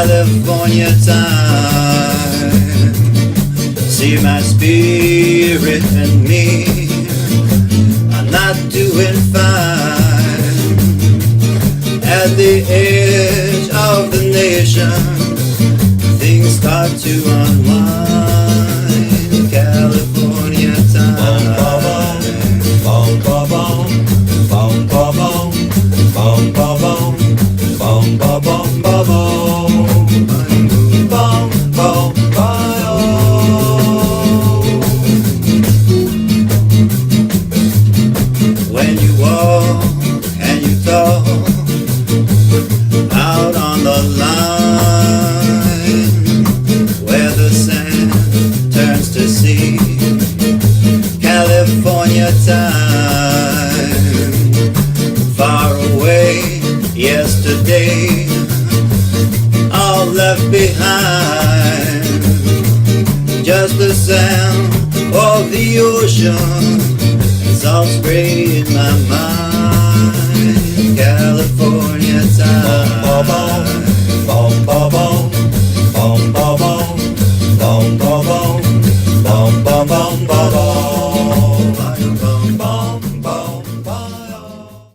California time. See my spirit and me are not doing fine. At the edge of the nation, things start to unwind. California time. Bom, bom, bom, bom, bom, bom, bom, bom, bom, bom, bom, bom, bom, bom, bom. When you walk and you talk out on the line where the sand turns to sea, California time. Far away yesterday, all left behind, just the sound of the ocean. It's all sprayed in my mind.